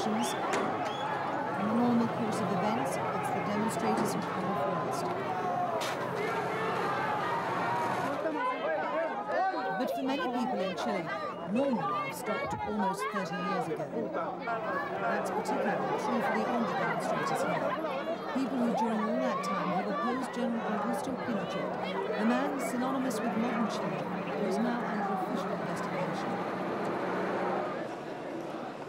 demonstrations. In the normal course of events, it's the demonstrators who come off first. But for many people in Chile, normal life stopped almost 30 years ago. That's particularly true for the older demonstrators here. People who during all that time have opposed General Augusto Pinochet, the man synonymous with modern Chile, who is now under official investigation.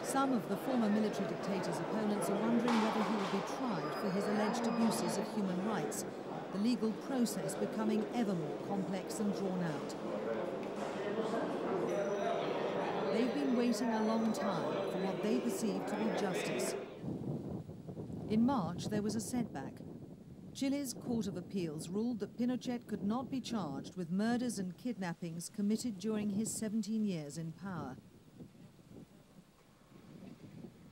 Some of the former military dictator's opponents are wondering whether he will be tried for his alleged abuses of human rights, the legal process becoming ever more complex and drawn out. They've been waiting a long time for what they perceive to be justice. In March, there was a setback. Chile's Court of Appeals ruled that Pinochet could not be charged with murders and kidnappings committed during his 17 years in power.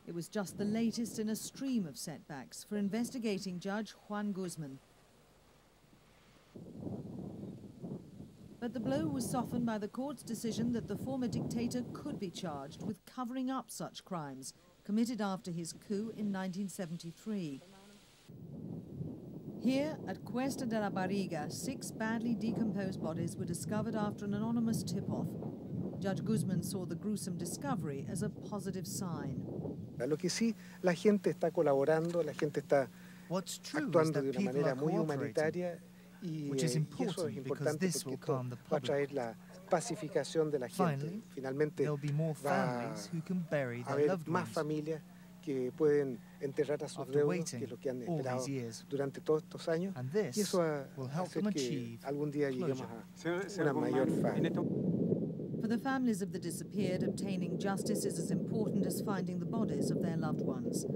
It was just the latest in a stream of setbacks for investigating Judge Juan Guzman. But the blow was softened by the court's decision that the former dictator could be charged with covering up such crimes committed after his coup in 1973. Here at Cuesta de la Barriga, 6 badly decomposed bodies were discovered after an anonymous tip-off. Judge Guzman saw the gruesome discovery as a positive sign. Lo que sí, la gente está colaborando, la gente está actuando de una manera muy humanitaria. Which is important because this will calm the public. Finally, there will be more families who can bury their loved ones. After waiting all these years. And this will help them achieve closure. For the families of the disappeared, obtaining justice is as important as finding the bodies of their loved ones.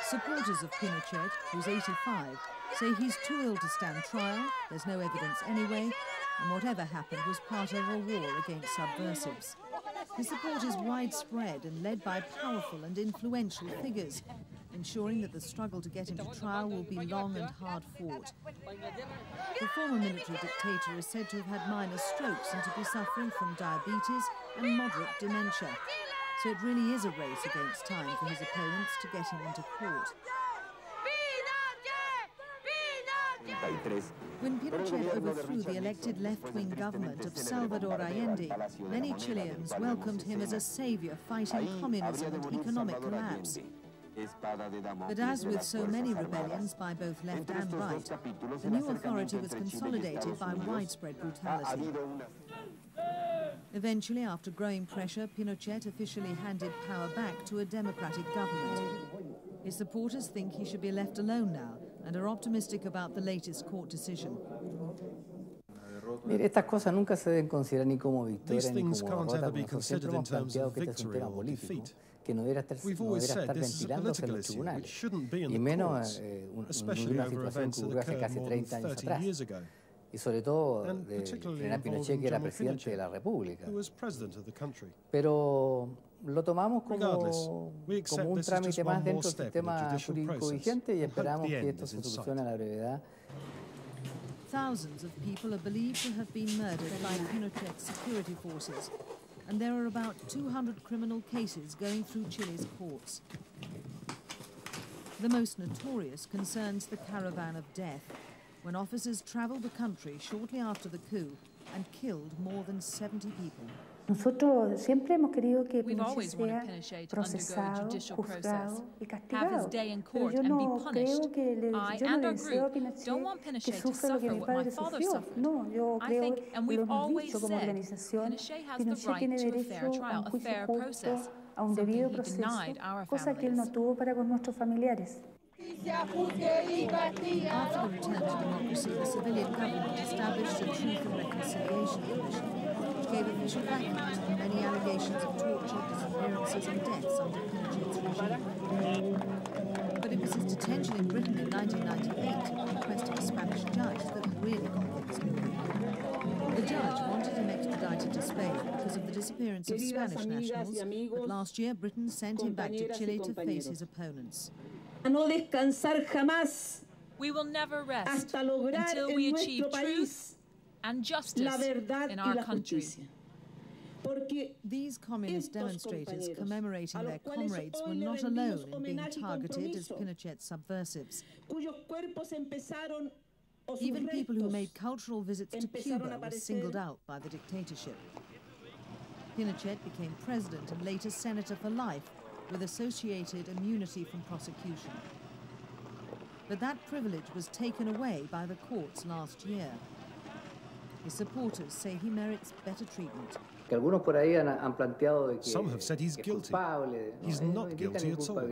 Supporters of Pinochet, who's 85, say he's too ill to stand trial, there's no evidence anyway, and whatever happened was part of a war against subversives. His support is widespread and led by powerful and influential figures, ensuring that the struggle to get him to trial will be long and hard-fought. The former military dictator is said to have had minor strokes and to be suffering from diabetes and moderate dementia. So it really is a race against time for his opponents to get him into court. When Pinochet overthrew the elected left-wing government of Salvador Allende, many Chileans welcomed him as a savior fighting communism and economic collapse. But as with so many rebellions by both left and right, the new authority was consolidated by widespread brutality. Eventually, after growing pressure, Pinochet officially handed power back to a democratic government. His supporters think he should be left alone now and are optimistic about the latest court decision. Estas cosas nunca se deben considerar ni como victoria ni como derrota, porque nosotros siempre hemos planteado que este es un tema político, que no debería estar ventilándose en los tribunales, y menos una situación que ocurrió hace casi 30 años atrás. Y sobre todo de General Pinochet, que era presidente de la República. Pero lo tomamos como un trámite más dentro del sistema jurídico vigente y esperamos que esto se solucione a la brevedad. Thousands of people are believed to have been murdered by Pinochet's security forces, and there are about 200 criminal cases going through Chile's courts. The most notorious concerns the Caravan of Death, when officers traveled the country shortly after the coup and killed more than 70 people. Nosotros siempre hemos querido que Pinochet sea procesado, juzgado y castigado. Pero yo no creo que yo no deseo a Pinochet que sufra lo que mi padre sufrió. No, yo creo, y lo hemos dicho como organización, Pinochet tiene derecho a un juicio justo, a un debido proceso, cosa que él no tuvo para con nuestros familiares. After the return to democracy, the civilian government established a Truth and Reconciliation Commission, which gave official backing to the many allegations of torture, disappearances and deaths under Pinochet's regime. But it was his detention in Britain in 1998 at the request of a Spanish judge that really got things moving. The judge wanted him extradited to Spain because of the disappearance of Spanish nationals, but last year Britain sent him back to Chile to face his opponents. No descansar jamás. We will never rest until we achieve truth and justice in our country. These communist demonstrators commemorating their comrades were not alone in being targeted as Pinochet's subversives. Even people who made cultural visits to Cuba were singled out by the dictatorship. Pinochet became president and later senator for life, with associated immunity from prosecution. But that privilege was taken away by the courts last year. His supporters say he merits better treatment. Some have said he's guilty. He's not guilty at all.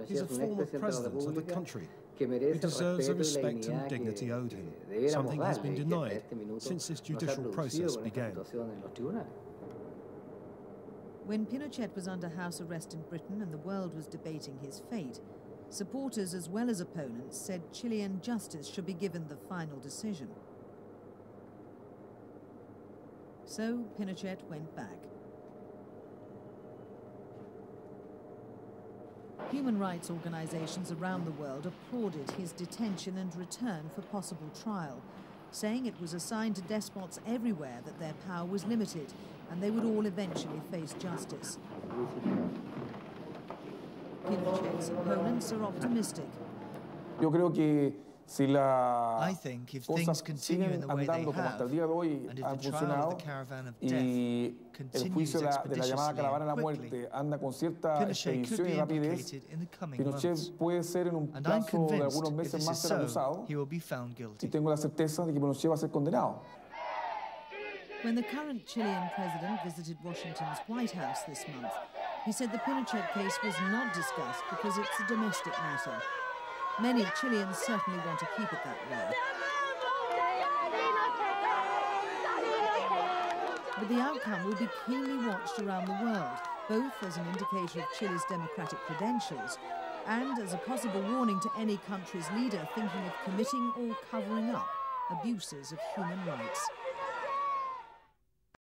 He's a former president of the country. He deserves the respect and dignity owed him, something has been denied since this judicial process began. When Pinochet was under house arrest in Britain and the world was debating his fate, supporters as well as opponents said Chilean justice should be given the final decision. So Pinochet went back. Human rights organizations around the world applauded his detention and return for possible trial, saying it was a sign to despots everywhere that their power was limited and they would all eventually face justice. Pinochet's opponents are optimistic. I think if things continue in the way they have, and if the trial of the caravan of death continues expeditiously and quickly, Pinochet could be implicated in the coming months. And I'm convinced if this is so, he will be found guilty. When the current Chilean president visited Washington's White House this month, he said the Pinochet case was not discussed because it's a domestic matter. Many Chileans certainly want to keep it that way. But the outcome will be keenly watched around the world, both as an indicator of Chile's democratic credentials and as a possible warning to any country's leader thinking of committing or covering up abuses of human rights.